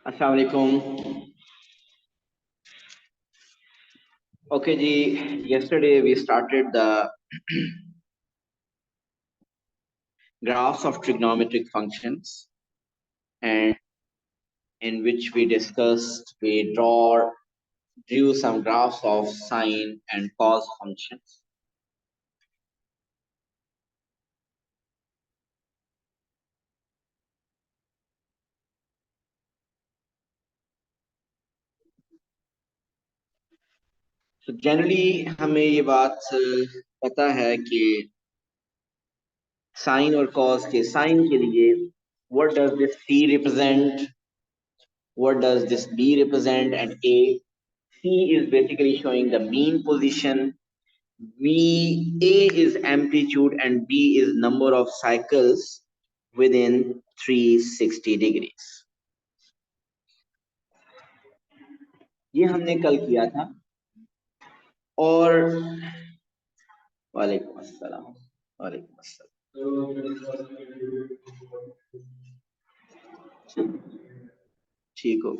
अस्सलाम वालेकुम. Okay, ji. Yesterday we started the graphs of trigonometric functions, and in which we drew some graphs of sine and cos functions. So generally हमें ये बात पता है कि साइन और cos के साइन के लिए what does this C represent, what does this B represent, and C is basically showing the mean position. A is amplitude and B is number of cycles within 360 degrees. ये हमने कल किया था. और वालेकुम अस्सलाम। वालेकुम अस्सलाम। ठीक हो।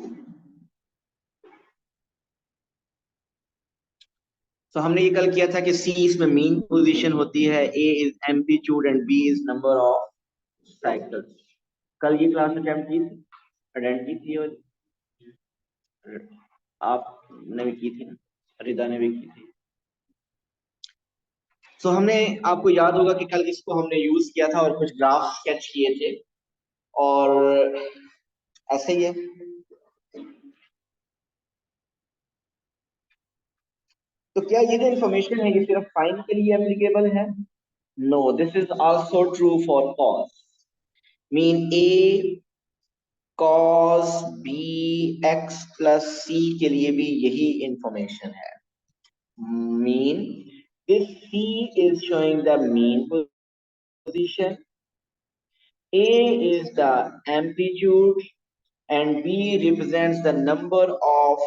तो हमने ये कल किया था कि सी इसमें मीन पोजीशन होती है, A is amplitude and B is number of cycles. कल ये क्लास अटेम्प्ट की थी, अटेंड की थी, और आपने भी की थी ना, रिदा ने भी की थी। तो हमने, आपको याद होगा कि कल इसको हमने यूज किया था और कुछ ग्राफ स्केच किए थे, और ऐसे ही है। तो क्या ये जो इंफॉर्मेशन है ये सिर्फ साइन के लिए एप्लीकेबल है? No, this is also true for cos. Mean A cos B X plus C के लिए भी यही इंफॉर्मेशन है। Mean this C is showing the mean position, A is the amplitude, and B represents the number of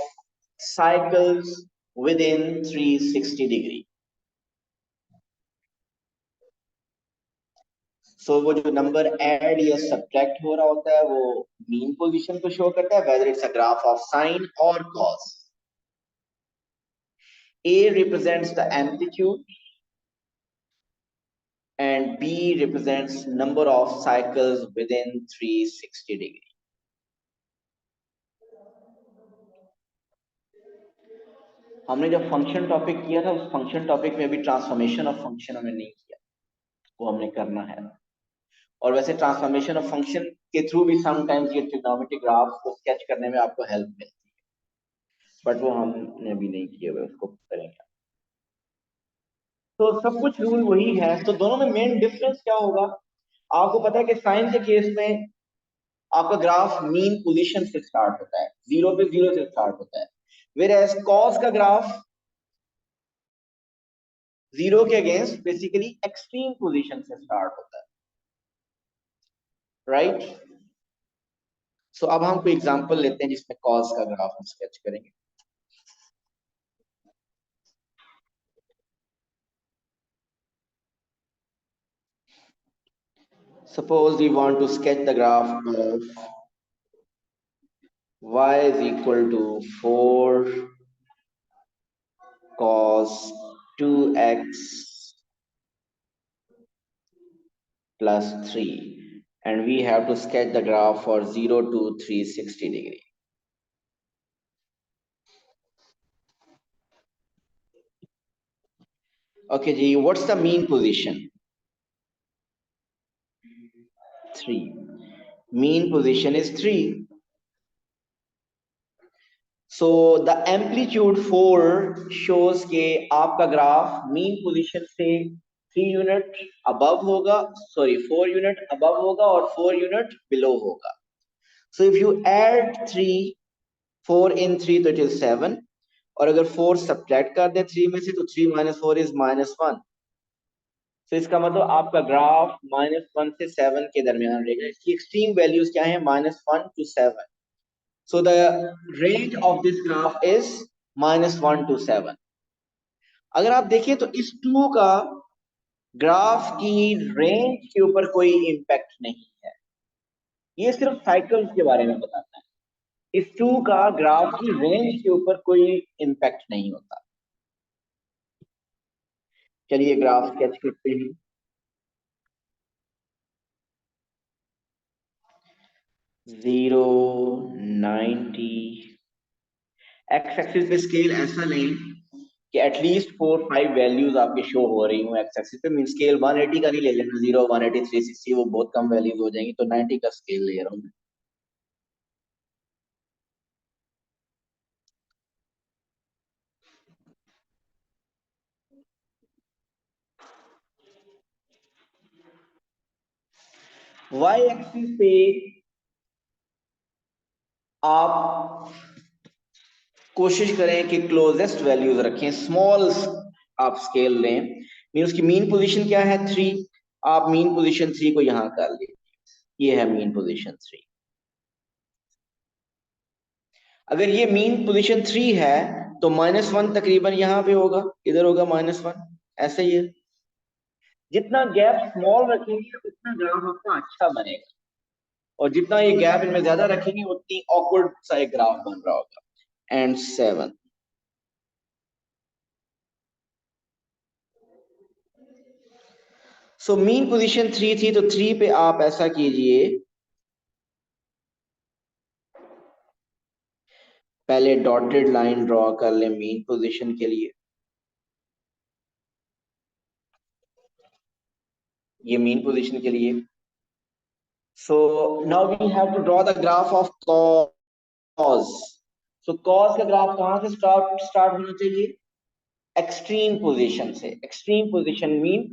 cycles within 360 degree. So वो जो number add या subtract हो रहा होता है वो मीन पोजीशन को शो करता है, whether it's a graph of sine or cos. A represents the amplitude and B represents number of cycles within 360 degree. हमने जब फंक्शन टॉपिक किया था उस फंक्शन टॉपिक में भी ट्रांसफॉर्मेशन ऑफ फंक्शन हमने नहीं किया, वो हमने करना है। और वैसे ट्रांसफॉर्मेशन ऑफ फंक्शन के थ्रू भी समटाइम्स ये ट्रिग्नोमेट्रिक ग्राफ को स्केच करने में आपको हेल्प मिलती है, बट वो हमने भी नहीं किया हुआ, उसको करेंगे। तो सब कुछ रूल वही है। तो दोनों में मेन डिफरेंस क्या होगा? आपको पता है कि साइन के केस में आपका ग्राफ मीन पोजीशन से स्टार्ट होता है, जीरो पे जीरो से स्टार्ट होता है, वेयर एज कॉस का ग्राफ जीरो के अगेंस्ट बेसिकली एक्सट्रीम पोजीशन से स्टार्ट होता है, राइट? सो अब हम कोई एग्जांपल लेते हैं जिसमें कॉस का ग्राफ हम स्केच करेंगे। Suppose we want to sketch the graph of y is equal to 4 cos 2x plus 3, and we have to sketch the graph for 0 to 360 degree. Okay ji, what's the mean position? 3. Mean position is 3. So the amplitude 4 shows कि आपका graph mean position से 3 unit above होगा, sorry 4 unit above होगा और 4 unit below होगा। So if you add 3, 4 in 3 तो it is 7, और अगर 4 सब्ट्रैक्ट कर दे 3 में से तो 3 minus 4 is -1। तो इसका मतलब आपका ग्राफ -1 से 7 के दरमियान रहेगा। इसकी एक्सट्रीम वैल्यूज क्या है? -1 to 7। So the range of this graph is -1 to 7। अगर आप देखिए तो इस 2 का ग्राफ की रेंज के ऊपर कोई इम्पैक्ट नहीं है, ये सिर्फ साइकिल्स के बारे में बताता है। इस 2 का ग्राफ की रेंज के ऊपर कोई इम्पैक्ट नहीं होता। चलिए ग्राफ स्केच करते हैं। 0, 90, एक्स एक्सिस पे स्केल ऐसा नहीं कि एटलीस्ट 4-5 वैल्यूज आपके शो हो रही हो एक्स एक्सिस पे। मीन स्केल 180 का नहीं ले लेना, 0, 180, 360 वो बहुत कम वैल्यूज हो जाएंगी, तो 90 का स्केल ले रहा हूँ। वाई एक्सिस पे आप कोशिश करें कि क्लोजेस्ट वैल्यूज रखें, स्मॉल आप स्केल लें। मीन उसकी मीन पोजीशन क्या है? 3। आप मीन पोजीशन 3 को यहां कर लीजिए, ये है मीन पोजीशन 3। अगर ये मीन पोजीशन 3 है तो -1 तकरीबन यहाँ पे होगा, इधर होगा -1, ऐसे ही है। जितना गैप स्मॉल रखेंगे उतना ग्राफ आपका अच्छा बनेगा, और जितना ये गैप इनमें ज्यादा रखेंगे उतनी ऑकवर्ड सा एक ग्राफ बन रहा होगा। एंड 7, सो मीन पोजीशन 3 थी, तो 3 पे आप ऐसा कीजिए, पहले डॉटेड लाइन ड्रॉ कर ले मीन पोजीशन के लिए। ये मीन पोजीशन के लिए। So now we have to draw the graph of cos. So cos का ग्राफ कहां से स्टार्ट स्टार्ट होना चाहिए? एक्सट्रीम पोजीशन से। एक्सट्रीम पोजीशन मीन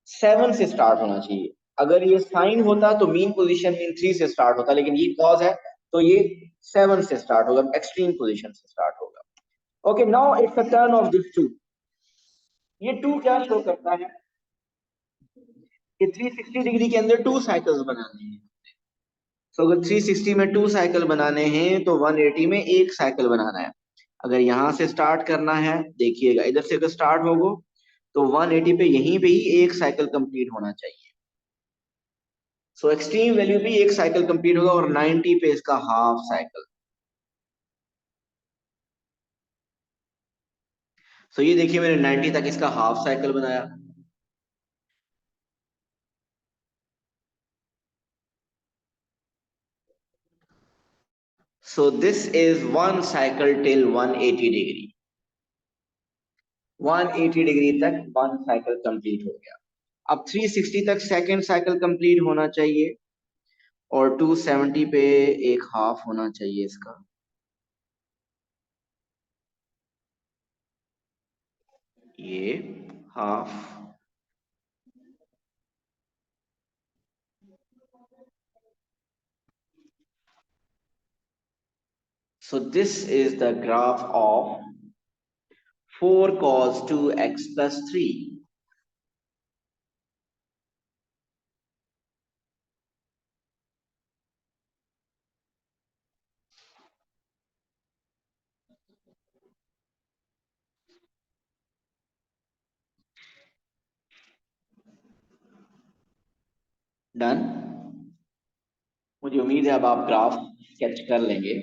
7 से स्टार्ट होना चाहिए। अगर ये साइन होता तो मीन पोजीशन मीन 3 से स्टार्ट होता, लेकिन ये कॉज है तो ये 7 से स्टार्ट होगा, एक्सट्रीम पोजीशन से स्टार्ट होगा। Okay, now it's a turn off this 2। ये 2 क्या शो करता है कि 360 डिग्री के अंदर 2 साइकिल्स बनाने हैं। सो अगर 360 में 2 साइकिल बनाने हैं तो 180 में एक साइकिल बनाना है। अगर यहां से स्टार्ट करना है, देखिएगा इधर से अगर स्टार्ट होगा तो 180 पे यहीं पे ही एक साइकिल कंप्लीट होना चाहिए। सो एक्सट्रीम वैल्यू पे एक साइकिल कंप्लीट होगा और 90 पे इसका हाफ साइकिल। सो ये देखिए मैंने 90 तक इसका हाफ साइकिल बनाया। So this is one cycle till 180 degree. 180 degree तक वन साइकिल कंप्लीट हो गया। अब 360 तक सेकंड साइकिल कंप्लीट होना चाहिए, और 270 पे एक हाफ होना चाहिए इसका। ये half. So this is the graph of 4 cos 2x plus 3. Done. मुझे उम्मीद है अब आप ग्राफ स्केच कर लेंगे।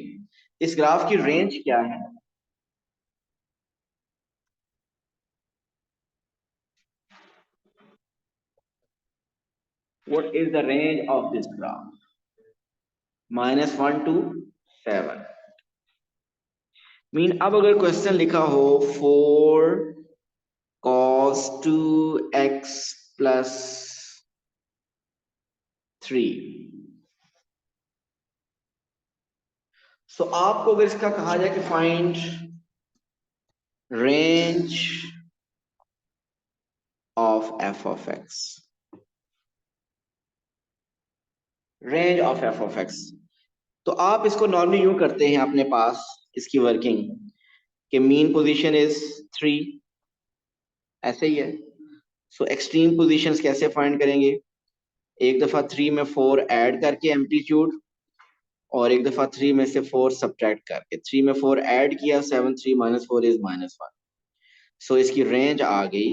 इस ग्राफ की रेंज क्या है? What is the range of this graph? -1 to 7। Mean अब अगर क्वेश्चन लिखा हो 4 cos 2x plus 3, सो आपको अगर इसका कहा जाए कि find range of F of x, range of F of x, तो आप इसको नॉर्मली यूं करते हैं अपने पास इसकी वर्किंग कि मीन पोजीशन इज 3, ऐसे ही है। सो एक्सट्रीम पोजीशंस कैसे फाइंड करेंगे? एक दफा 3 में 4 ऐड करके एम्पलीट्यूड, और एक दफा 3 में से 4 सब्ट्रैक्ट करके। 3 में 4 ऐड किया, 7 3 -4 इज -1। सो इसकी रेंज आ गई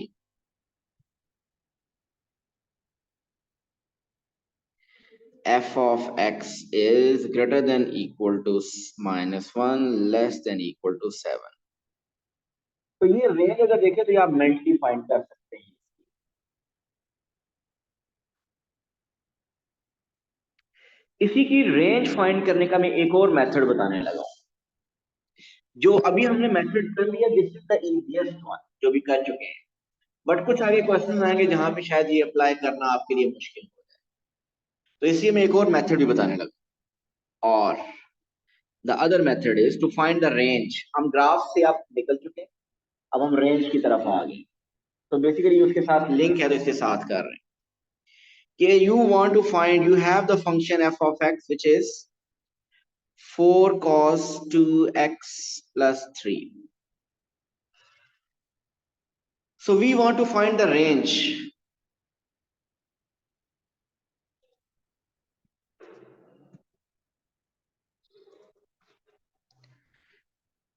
f of x is greater than equal to -1 less than equal to 7। तो ये रेंज अगर देखें तो ये आप मेंटली फाइंड कर सकते हैं। इसी की रेंज फाइंड करने का मैं एक और मेथड बताने लगा हूं, जो अभी हमने मेथड कर लिया। This is the easiest one जो भी कर चुके हैं, बट कुछ आगे क्वेश्चन आएंगे जहां पे शायद ये अप्लाई करना आपके लिए मुश्किल हो जाए, तो इसलिए मैं एक और मेथड भी बताने लगा। और the other method is to find the range. हम ग्राफ से आप निकल चुके हैं, अब हम रेंज की तरफ आ गए। तो बेसिकली उसके साथ लिंक है तो इसके साथ कर रहे हैं कि you want to find, you have the function f of x which is 4 cos 2x plus 3. So we want to find the range.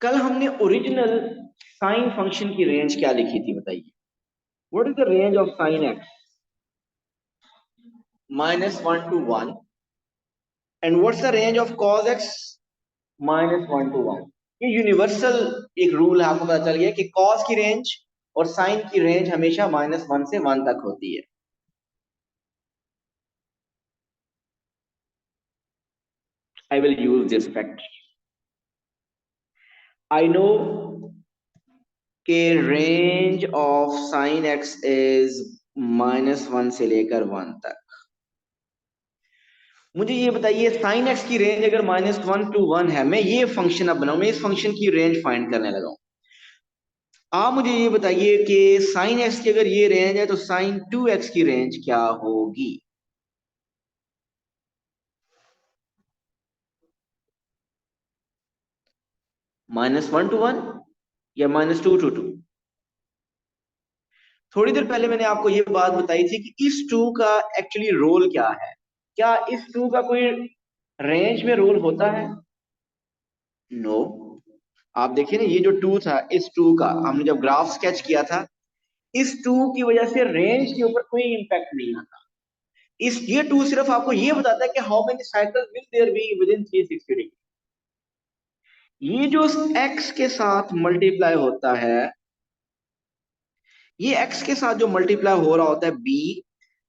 कल हमने ओरिजिनल साइन फंक्शन की रेंज क्या लिखी थी बताइए? What is the range of sine x? -1 to 1. And what's the range of cos x? -1 to 1. ये universal एक rule है, आपको पता चल गया कि कॉस की रेंज और साइन की रेंज हमेशा -1 से 1 तक होती है। I will use this fact. I know कि range of sine x is -1 से लेकर 1 तक। मुझे ये बताइए साइन एक्स की रेंज अगर -1 to 1 है, मैं ये फंक्शन अब बनाऊं, मैं इस फंक्शन की रेंज फाइंड करने लगा हूं। आप मुझे ये बताइए कि साइन एक्स की अगर ये रेंज है तो साइन 2x की रेंज क्या होगी? -1 to 1 या -2 to 2? थोड़ी देर पहले मैंने आपको ये बात बताई थी कि इस 2 का एक्चुअली रोल क्या है। क्या इस 2 का कोई रेंज में रोल होता है? नो। आप देखिए ना, ये जो 2 था, इस 2 का हमने जब ग्राफ स्केच किया था, इस 2 की वजह से रेंज के ऊपर कोई इंपैक्ट नहीं आता। इस ये 2 सिर्फ आपको ये बताता है कि how many cycles will there be within इन 360 डिग्री। ये जो x के साथ मल्टीप्लाई होता है, ये x के साथ जो मल्टीप्लाई हो रहा होता है b,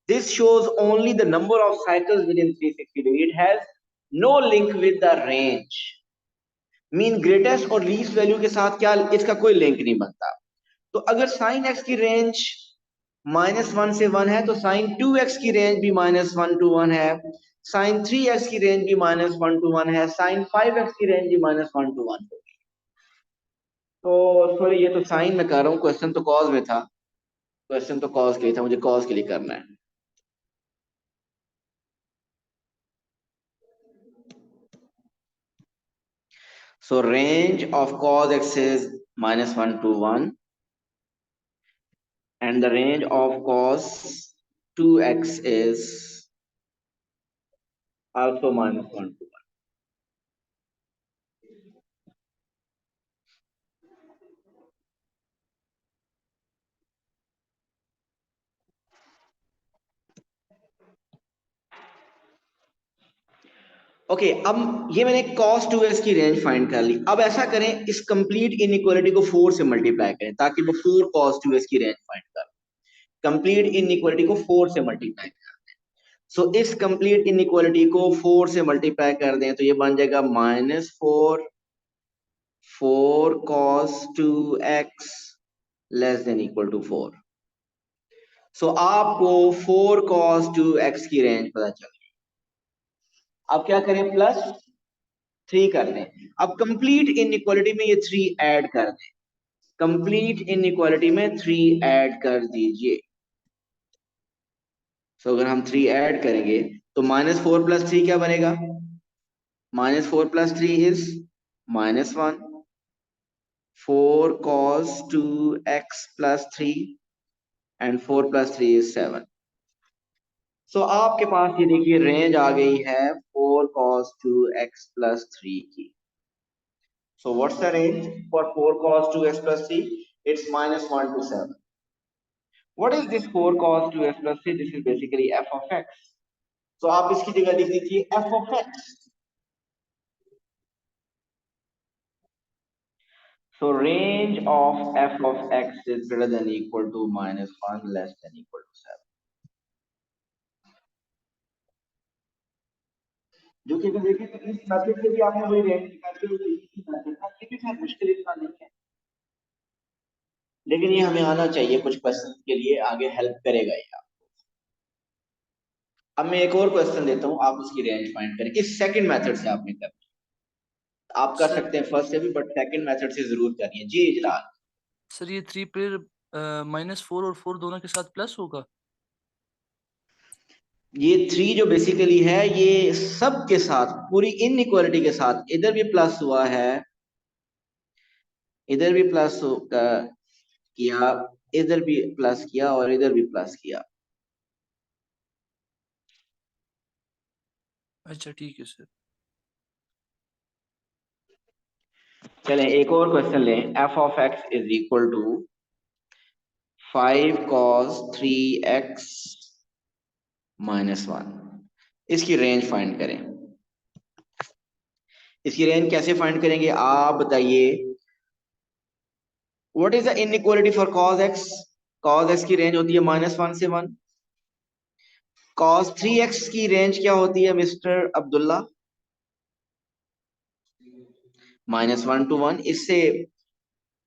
this shows only the number of cycles within 360 degree. It has no link with the range. Mean greatest और लीस्ट वैल्यू के साथ क्या इसका कोई लिंक नहीं बनता। तो अगर साइन एक्स की रेंज -1 से 1 है तो साइन 2x की रेंज भी -1 to 1 है, साइन 3x की रेंज भी -1 to 1 है, साइन 5x की रेंज भी -1 to 1 होगी। तो सॉरी, ये तो साइन में कर रहा हूँ, क्वेश्चन तो कॉज में था। क्वेश्चन तो कॉज के लिए था, मुझे कॉज के लिए करना है। So range of cos x is -1 to 1, and the range of cos 2x is also -1 to 1. Okay, अब ये मैंने cos 2x की रेंज फाइंड कर ली। अब ऐसा करें, इस कंप्लीट इनइक्वालिटी को 4 से मल्टीप्लाई करें ताकि वो 4 cos 2x की रेंज फाइंड कर। कंप्लीट इनइक्वालिटी को 4 से मल्टीप्लाई कर। सो इस कंप्लीट इनइक्वालिटी को 4 से मल्टीप्लाई कर दें तो ये बन जाएगा -4 cos 2x less than equal to 4। So आपको 4 cos 2x की रेंज पता चल गई। अब क्या करें, +3 कर दें। अब कंप्लीट इनइक्वालिटी में ये 3 ऐड कर दें। कंप्लीट इनइक्वालिटी में 3 ऐड कर दीजिए। सो अगर हम 3 ऐड करेंगे तो -4 + 3 क्या बनेगा? -4 + 3 is -1। 4 cos 2x + 3 and 4 + 3 is 7। सो आपके पास ये देखिए रेंज आ गई है 4 cos 2x + 3 की। So what's the range for 4 cos 2x + 3? It's -1 to 7. What is this 4 cos 2x + 3? This is basically f of x. So आप इसकी जगह लिख दीजिए f of x. So range of f of x is greater than equal to -1 less than equal to 7. जो कि अगर देखिए तो इस मेथड से भी आपने वही रेंज निकाली है, तो इसी मेथड का ये भी खैर मुश्किल इतना नहीं है, लेकिन ये हमें आना चाहिए, कुछ क्वेश्चन के लिए आगे हेल्प करेगा ये। अब मैं एक और क्वेश्चन देता हूं, आप उसकी रेंज फाइंड करें। इस सेकंड मेथड से आपने करना, आप कर सर सकते हैं फर्स्ट से भी, बट सेकंड मेथड से जरूर करिए। जी इजलाल। सर ये 3 पे -4 और 4 दोनों के साथ प्लस होगा। ये 3 जो बेसिकली है ये सब के साथ पूरी इनइक्वालिटी के साथ, इधर भी प्लस हुआ है, इधर भी प्लस किया, इधर भी प्लस किया और इधर भी प्लस किया। अच्छा ठीक है सर। चलें एक और क्वेश्चन लें। F of x is equal to 5 cos 3x -1। इसकी रेंज फाइंड करें। इसकी रेंज कैसे फाइंड करेंगे आप बताइए। What is the inequality for cos x? cos x की रेंज होती है -1 से 1। cos 3x की रेंज क्या होती है मिस्टर अब्दुल्ला? -1 to 1। इससे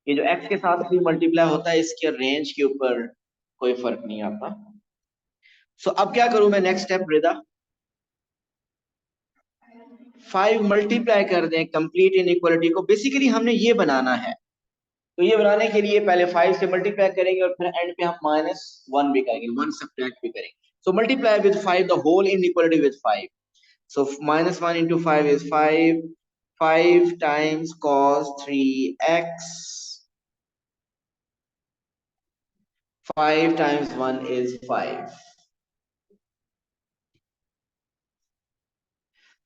ये जो x के साथ 3 मल्टीप्लाई होता है इसके रेंज के ऊपर कोई फर्क नहीं आता। सो अब क्या करूं मैं नेक्स्ट स्टेप रिदा? 5 मल्टीप्लाई कर दें कंप्लीट इनइक्वालिटी को। बेसिकली हमने ये बनाना है, तो ये बनाने के लिए पहले 5 से मल्टीप्लाई करेंगे और फिर एंड पे हम -1 भी करेंगे, 1 सब्ट्रैक्ट भी करेंगे। So multiply with 5 the whole inequality with 5। So -1 into 5 is 5। 5 times cos 3x, 5 times 1 is 5।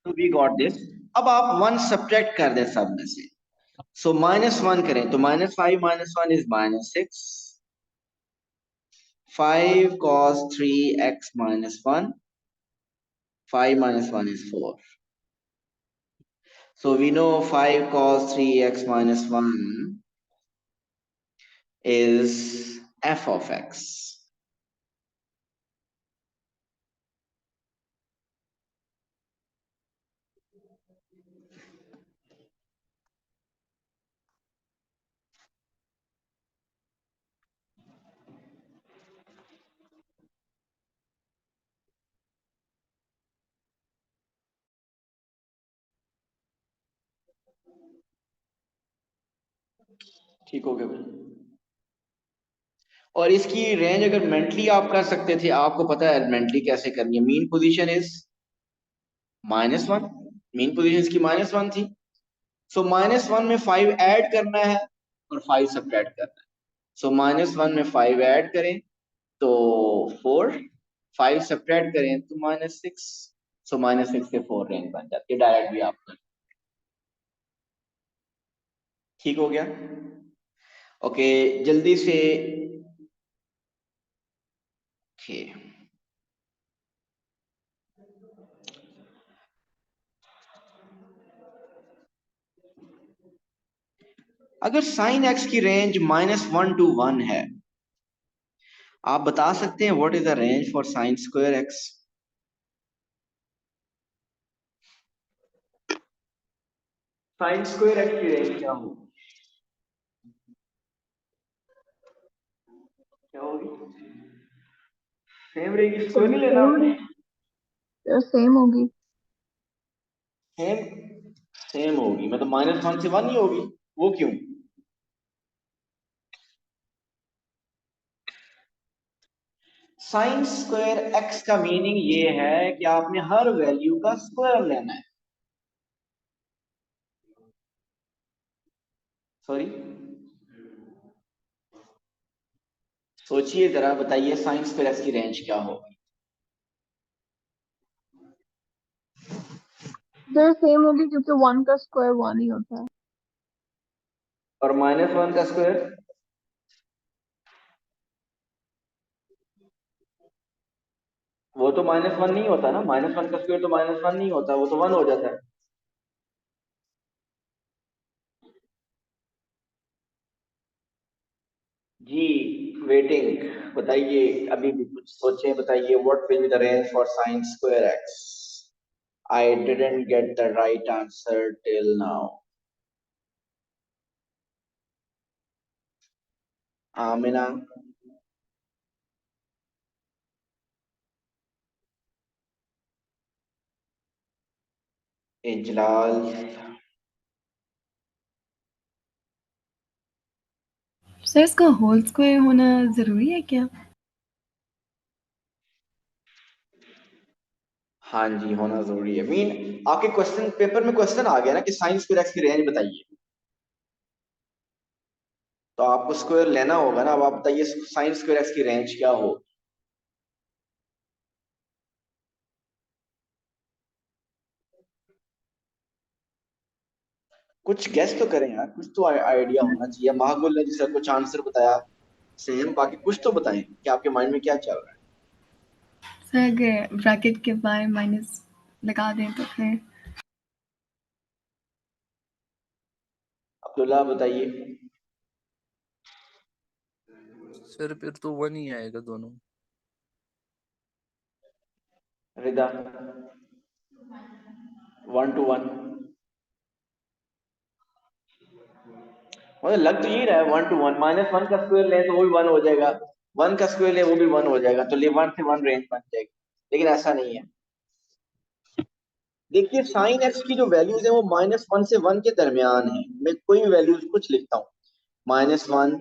So we got this। अब आप 1 सब्ट्रैक्ट कर दें सब में से। सो -1 करें तो -5 -1 is -6। 5 cos 3x -1, 5 -1 is 4। So we know 5 cos 3x -1 is f of x। ठीक हो गया भाई। और इसकी रेंज अगर मेंटली आप कर सकते थे, आपको पता है मेंटली कैसे करनी है। Mean position is -1। Mean position इसकी -1 थी। सो -1 में 5 ऐड करना है और 5 सब्ट्रैक्ट करना है। सो -1 में 5 ऐड करें तो 4, 5 सब्ट्रैक्ट करें तो -6। सो -6 से 4 रेंज बन जाती है। डायरेक्ट भी आप कर। ठीक हो गया। ओके जल्दी से। ओके अगर साइन एक्स की रेंज -1 to 1 है, आप बता सकते हैं what is the range for sign square x? Sign square x की रेंज क्या होगी? क्या होगी? सेम रहेगी, स्क्वायर नहीं लेना आपने? सेम होगी। सेम सेम होगी मतलब -1 से 1 ही होगी। वो क्यों? साइन स्क्वायर एक्स का मीनिंग ये है कि आपने हर वैल्यू का स्क्वायर लेना है। सॉरी, सोचिए जरा, बताइए साइन स्क्वायर एक्स की रेंज क्या होगी? सर सेम होगी क्योंकि 1 का स्क्वायर 1 ही होता है। और -1 का स्क्वायर? वो तो -1 नहीं होता ना। -1 का स्क्वायर तो -1 नहीं होता, वो तो 1 हो जाता है। जी वेटिंग। बताइए, अभी भी कुछ सोचें, बताइए what will be the range for sign square x? I didn't get the right answer till now. Amina, Ijlal, sir इसका होल स्क्वायर होना ज़रूरी है क्या? हाँ जी होना जरूरी है। मीन आपके क्वेश्चन पेपर में क्वेश्चन आ गया ना कि साइन स्क्वायर एक्स की रेंज बताइए, तो आपको स्क्वायर लेना होगा ना। अब आप बताइए साइन स्क्वायर एक्स की रेंज क्या हो? कुछ गेस तो करें यार, कुछ तो आइडिया होना चाहिए। महागुल ने जिसका कुछ आंसर बताया सेम, बाकी कुछ तो बताएं कि आपके माइंड में क्या चल रहा है। सर अगर ब्रैकेट के बाहर माइनस लगा दें तो फिर अब्दुल्ला बताइए। सर फिर तो 1 ही आएगा दोनों। रिदा 1 to 1, मुझे लग तो यही रहा है 1 to 1। -1 का स्क्वायर ले तो वो भी 1 हो जाएगा, 1 का स्क्वायर ले वो भी 1 हो जाएगा, तो ले 1 से 1 रेंज बन जाएगी, लेकिन ऐसा नहीं है। देखिए साइन एक्स की जो वैल्यूज है वो -1 से 1 के दरमियान है। मैं कोई भी वैल्यूज कुछ लिखता हूँ, -1,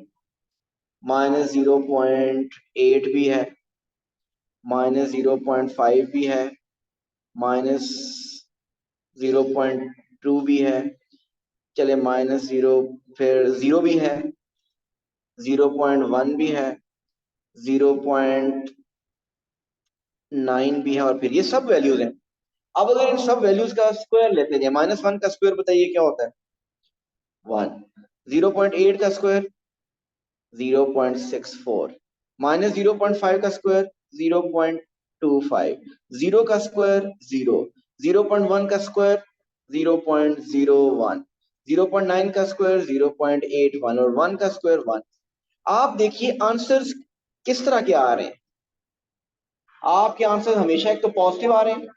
-0.8 भी है, -0.5 भी है, -0.2 भी है, चले -0, फिर 0 भी है, 0.1 भी है, 0.9 भी है, और फिर ये सब वैल्यूज हैं। अब अगर इन सब वैल्यूज का स्क्वायर लेते हैं, -1 का स्क्वायर बताइए क्या होता है, 1, 0.8 का स्क्वायर 0.64, -0.5 का स्क्वायर 0.25, 0 का स्क्वायर 0, 0.1 का स्क्वायर 0.01, 0.9 का स्क्वायर 0.81 और 1 का स्क्वायर 1। आप देखिए आंसर्स किस तरह के आ रहे हैं। आपके आंसर हमेशा एक तो पॉजिटिव आ रहे हैं,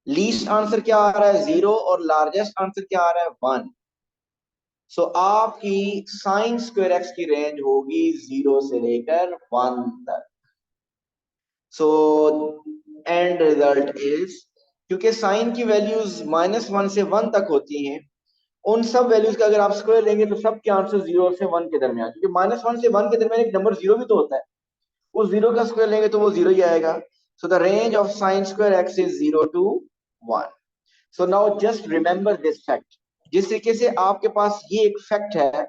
लीस्ट आंसर क्या आ रहा है 0, और लार्जेस्ट आंसर क्या आ रहा है 1। सो आपकी साइन स्क्वायर एक्स की रेंज होगी 0 से लेकर 1 तक। सो एंड रिजल्ट इज, क्योंकि साइन की वैल्यूज -1 से 1 तक होती हैं, उन सब वैल्यूज का अगर आप स्क्वायर लेंगे तो सबके आंसर 0 से 1 के दरमियान, क्योंकि -1 से 1 के दरमियान एक नंबर 0 भी तो होता है, उस 0 का स्क्वायर लेंगे तो वो 0 ही आएगा। So the range of sine square x is 0 to 1। So now just remember this fact. जिस तरीके से आपके पास ये एक फैक्ट है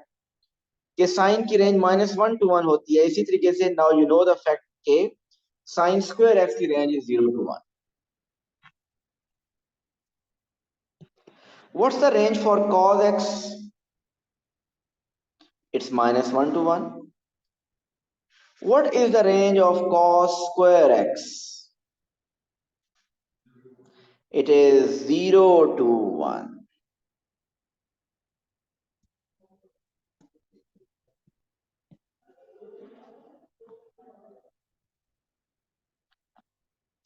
कि साइन की रेंज -1 to 1 होती है, इसी तरीके से now you know the fact के साइन स्क्वायर एक्स की range is 0 to 1। What's the range for cos x? It's -1 to 1. What is the range of cos square x? It is 0 to 1.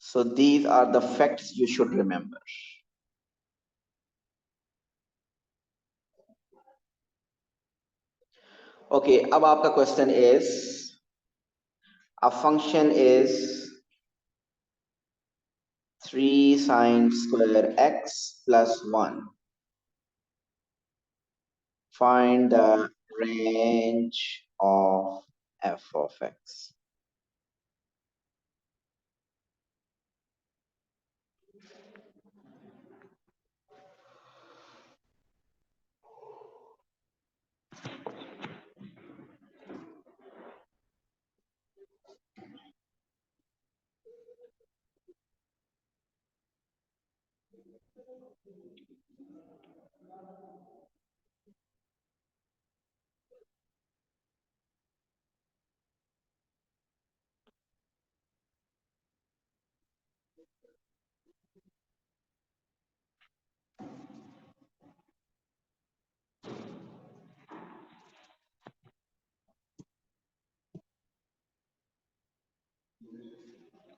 So these are the facts you should remember. Okay, अब आपका question is, a function is 3 sin square x plus 1. Find the range of f of x.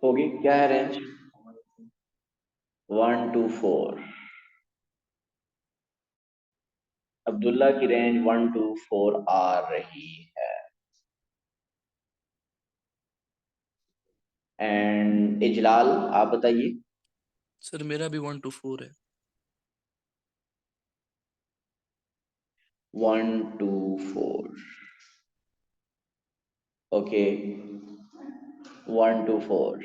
होगी क्या है range? 1 to 4। Abdullah की range 1 to 4 आ रही है, and Ijlal आप बताइए। सर मेरा भी 1 to 4 है। 1 to 4, ओके, 1 to 4,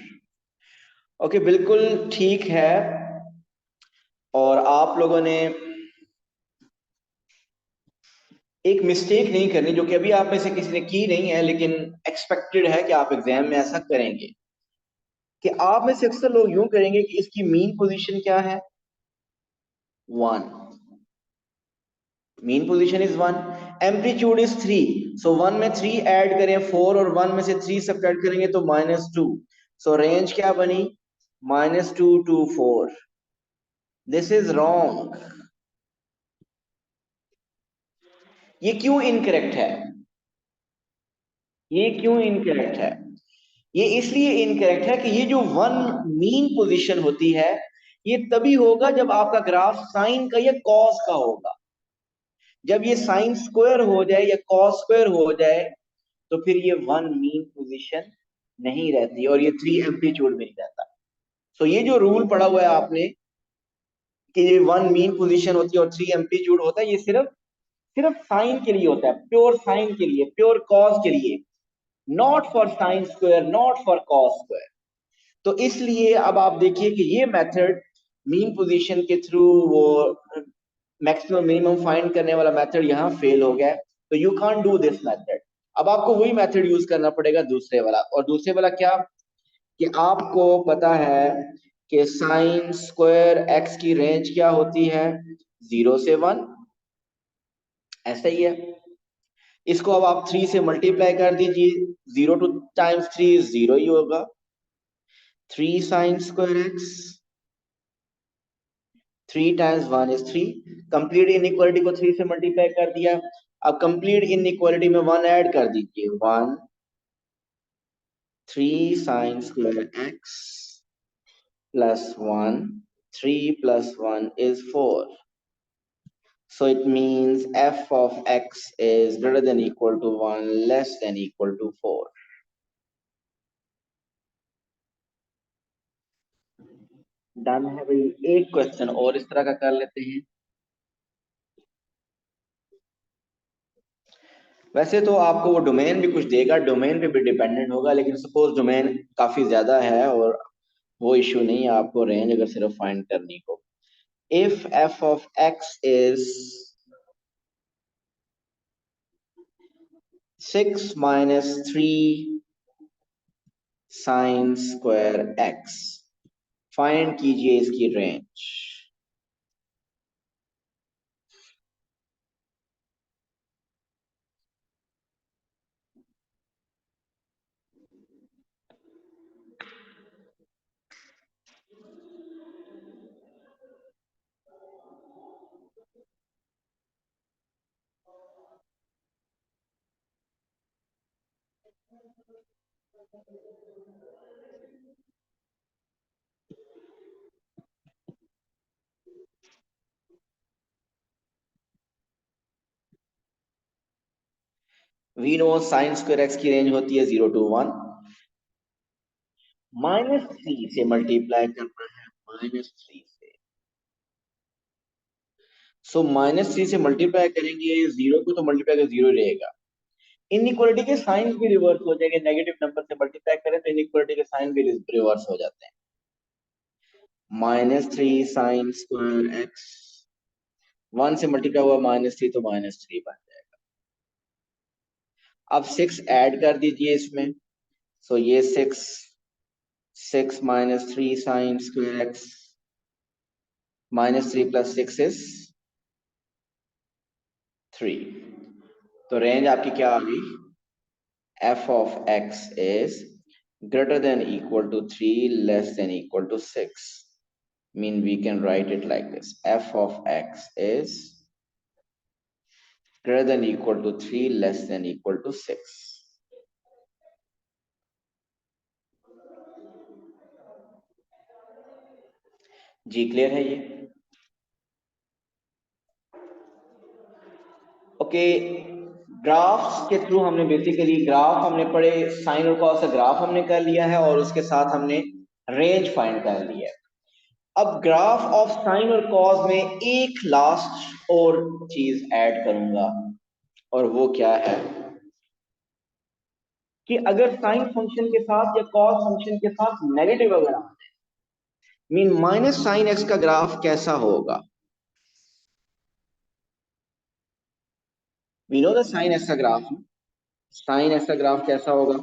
ओके, बिल्कुल ठीक है। और आप लोगों ने एक मिस्टेक नहीं करनी, जो कि अभी आप में से किसी ने की नहीं है, लेकिन एक्सपेक्टेड है कि आप एग्जाम में ऐसा करेंगे, कि आप में से अक्सर लोग यूं करेंगे कि इसकी मीन पोजीशन क्या है 1, mean position is 1, amplitude is 3, सो 1 में 3 ऐड करें 4 और 1 में से 3 सब्ट्रैक्ट करेंगे तो -2, सो रेंज क्या बनी -2 to 4। This is wrong. ये क्यों इनकरेक्ट है? ये क्यों इनकरेक्ट है? ये इसलिए इनकरेक्ट है कि ये जो वन मीन पोजीशन होती है ये तभी होगा जब आपका ग्राफ साइन का या कॉस का होगा। जब ये साइन स्क्वायर हो जाए या कॉस स्क्वायर हो जाए तो फिर ये वन मीन पोजीशन नहीं रहती और ये 3 एम्पलीट्यूड में ही रहता है। सो ये जो रूल पढ़ा हुआ है आपने कि ये वन मीन पोजीशन होती है और 3 एम्पलीट्यूड होता है, ये सिर्फ सिर्फ साइन के लिए होता है, प्योर साइन के लिए, प्योर कॉस के लिए, not for sine square, not for cos square. तो इसलिए अब आप देखिए कि ये मेथड मीन पोजीशन के थ्रू वो मैक्सिमम मिनिमम फाइंड करने वाला मेथड यहाँ फेल हो गया, तो you can't do this method. अब आपको वही मेथड यूज करना पड़ेगा दूसरे वाला, और दूसरे वाला क्या कि आपको पता है कि साइन स्क्वायर एक्स की रेंज क्या होती है 0 से 1, ऐसा ही है। इसको अब आप 3 से मल्टीप्लाई कर दीजिए, 0 टू टाइम्स 3 0 ही होगा, 3 sine square x, 3 times 1 is 3। Complete inequality को 3 से मल्टीप्लाई कर दिया। अब कंप्लीट इनइक्वालिटी में 1 ऐड कर दीजिए, 1 3 sine square x plus 1, 3 plus 1 is 4, so it means f of x is greater than equal to 1 less than equal to 4। Done है भाई। एक क्वेश्चन और इस तरह का कर लेते हैं। वैसे तो आपको वो डोमेन भी कुछ देगा, डोमेन पे भी डिपेंडेंट होगा, लेकिन सपोज डोमेन काफी ज्यादा है और वो इश्यू नहीं है, आपको रेंज अगर सिर्फ फाइंड करनी हो। If f of x is 6 minus 3 sine square x, find कीजिए इसकी range. We know sine square x की रेंज होती है 0 to 1, -3 से मल्टीप्लाई करना है, -3 से, सो -3 से मल्टीप्लाई करेंगे 0 को तो मल्टीप्लाई कर 0 रहेगा। इनइक्वालिटी के साइन भी रिवर्स हो जाएंगे, नेगेटिव नंबर से मल्टीप्लाई करें तो इनइक्वालिटी के साइन भी रिवर्स हो जाते हैं। -3 साइन स्क्वायर एक्स, 1 से मल्टीप्लाई हुआ -3 तो -3 बन जाएगा। अब 6 ऐड कर दीजिए इसमें, सो ये 6 -3 sine square x, -3 plus 6 is 3, तो रेंज आपकी क्या आ गई, f of x is greater than equal to 3 less than equal to 6, mean we can write it like this, f of x is greater than equal to 3 less than equal to 6। जी clear है ये? Okay, graphs के through हमने basically graph हमने पढ़े, sign और cos का graph हमने कर लिया है और उसके साथ हमने रेंज फाइंड कर लिया है। अब ग्राफ ऑफ साइन और कॉस में एक लास्ट और चीज ऐड करूंगा, और वो क्या है कि अगर साइन फंक्शन के साथ या कॉस फंक्शन के साथ नेगेटिव अगर आ जाए, मीन माइनस साइन एक्स का ग्राफ कैसा होगा। We know the sine x का ग्राफ, साइन एक्स का ग्राफ कैसा होगा,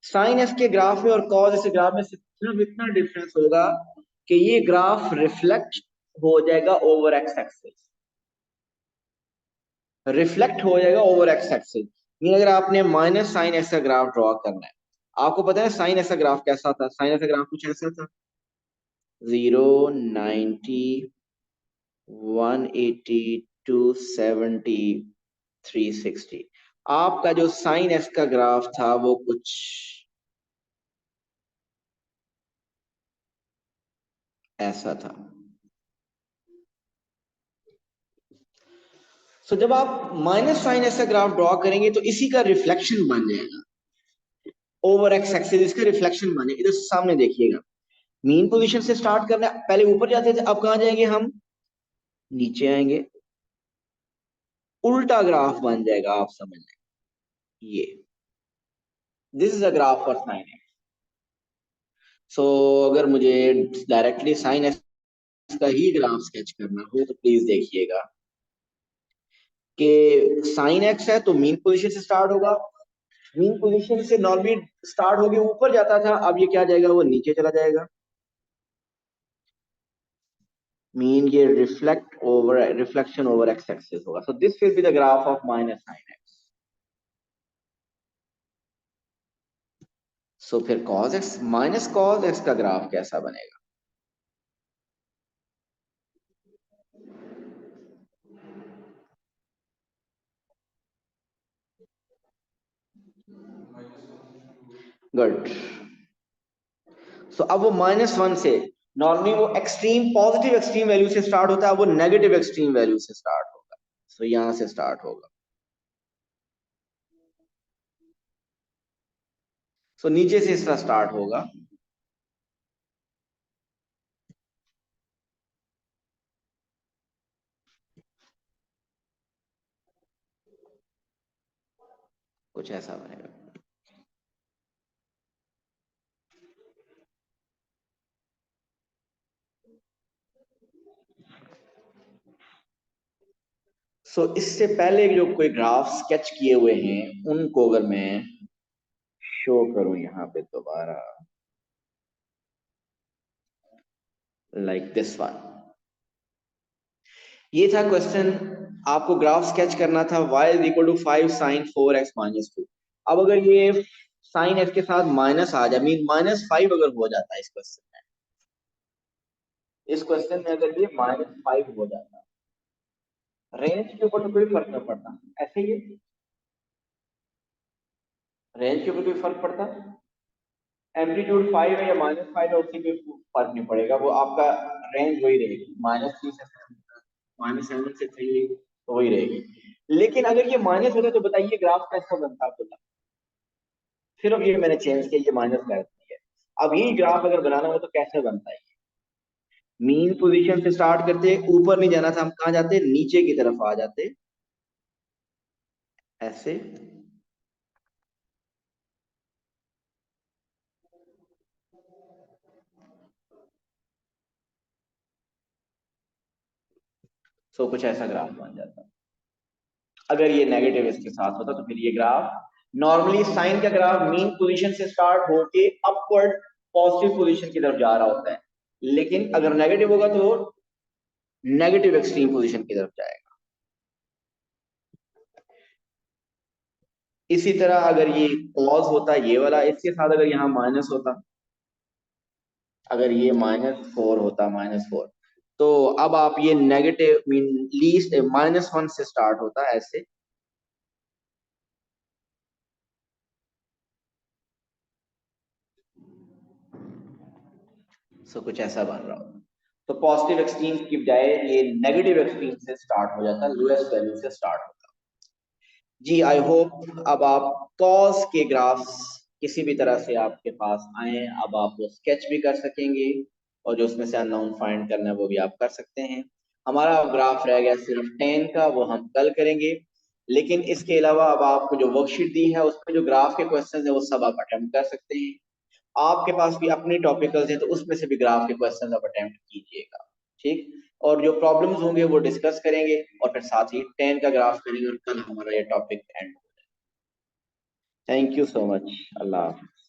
साइन एक्स के ग्राफ में और कॉस एक्स के ग्राफ में सिर्फ इतना डिफरेंस होगा कि ये ग्राफ रिफ्लेक्ट हो जाएगा ओवर एक्स एक्सिस, रिफ्लेक्ट हो जाएगा ओवर एक्स एक्सिस। अगर आपने माइनस साइन एक्स का ग्राफ ड्रॉ करना है, आपको पता है साइन एक्स का ग्राफ कैसा था? साइन एक्स का ग्राफ कुछ ऐसा था, 0, 90, 180, 270, 360। आपका जो साइन एक्स का ग्राफ था वो कुछ ऐसा था। सो जब आप माइनस साइन एक्स का ग्राफ ड्रॉ करेंगे तो इसी का रिफ्लेक्शन बन जाएगा ओवर एक्स एक्सिस, इसका रिफ्लेक्शन बने। इधर सामने देखिएगा, मीन पोजीशन से स्टार्ट करना, पहले ऊपर जाते थे, अब कहां जाएंगे हम? नीचे आएंगे, उल्टा ग्राफ बन जाएगा, आप समझ लें। ये this is a graph for sine X. So अगर मुझे डायरेक्टली साइन एक्स का ही ग्राफ स्केच करना हो तो प्लीज देखिएगा कि साइन एक्स है तो मीन पोजीशन से स्टार्ट होगा, मीन पोजीशन से नॉर्मली स्टार्ट होके ऊपर जाता था, अब ये क्या जाएगा? वो नीचे चला जाएगा। मीन ये रिफ्लेक्शन ओवर एक्स एक्सिस होगा। So this will be the graph of minus sine X. So फिर cos X minus cos X का ग्राफ कैसा बनेगा? गुड। सो अब वो -1 से, नॉर्मली वो एक्सट्रीम पॉजिटिव एक्सट्रीम वैल्यू से स्टार्ट होता है, वो नेगेटिव एक्सट्रीम वैल्यू से स्टार्ट होगा। सो यहां से स्टार्ट होगा। सो नीचे से इसका स्टार्ट होगा, कुछ ऐसा बनेगा। सो इससे पहले जो कोई ग्राफ स्केच किए हुए हैं उनको अगर मैं शो करूं यहां पे दोबारा, लाइक दिस वन। ये था क्वेश्चन, आपको ग्राफ स्केच करना था y is equal to 5 sine 4x minus 2। अब अगर ये साइन x के साथ माइनस आ जाए, मीन -5 अगर हो जाता है इस क्वेश्चन में अगर ये -5 हो जाता, रेंज के ऊपर तो कोई फर्क नहीं पड़ता, ऐसे ही रेंज के ऊपर कोई फर्क पड़ता, एम्पलीट्यूड 5 है या -5 है उससे कोई फर्क नहीं पड़ेगा, वो आपका रेंज वही रहेगी, -3 से -7 से 3 तो वही रहेगी। लेकिन अगर ये माइनस होता तो बताइए ग्राफ कैसा बनता आपको? सिर्फ ये मैंने चेंज किया, ये माइनस कर दिया। अब यही ग्राफ अगर बनाना हो तो कैसे बनता है? मीन पोजीशन से स्टार्ट करते, ऊपर नहीं जाना था, हम कहां जाते? नीचे की तरफ आ जाते, ऐसे। सो कुछ ऐसा ग्राफ बन जाता। अगर ये नेगेटिव इसके साथ होता तो फिर ये ग्राफ, नॉर्मली साइन का ग्राफ मीन पोजीशन से स्टार्ट होके अपवर्ड पॉजिटिव पोजीशन की तरफ जा रहा होता है, लेकिन अगर नेगेटिव होगा तो नेगेटिव एक्सट्रीम पोजीशन की तरफ जाएगा। इसी तरह अगर ये कॉस होता ये वाला, इसके साथ अगर यहाँ माइनस होता, अगर ये -4 होता, -4, तो अब आप ये नेगेटिव मीन लीस्ट -1 से स्टार्ट होता ऐसे, सो कुछ ऐसा बन रहा होता। तो पॉजिटिव एक्सट्रीम की बजाय ये नेगेटिव एक्सट्रीम से स्टार्ट हो जाता, लोएस्ट वैल्यू से स्टार्ट होता। जी आई होप अब आप कॉस के ग्राफ्स किसी भी तरह से आपके पास आए, अब आप वो स्केच भी कर सकेंगे और जो उसमें से अननोन फाइंड करना है वो भी आप कर सकते हैं। हमारा ग्राफ रह गया सिर्फ 10 का, वो हम कल करेंगे। लेकिन इसके अलावा अब आपको जो वर्कशीट दी है उसमें जो ग्राफ के क्वेश्चन है वो सब आप अटेम्प्ट कर सकते हैं। आपके पास भी अपनी टॉपिकल्स हैं तो उसमें से भी ग्राफ के क्वेश्चन आप अटेम्प्ट कीजिएगा, ठीक। और जो प्रॉब्लम्स होंगे वो डिस्कस करेंगे और फिर साथ ही 10 का ग्राफ करेंगे और कल हमारा ये टॉपिक एंड हो जाए। Thank you so much. अल्लाह हाफिज़।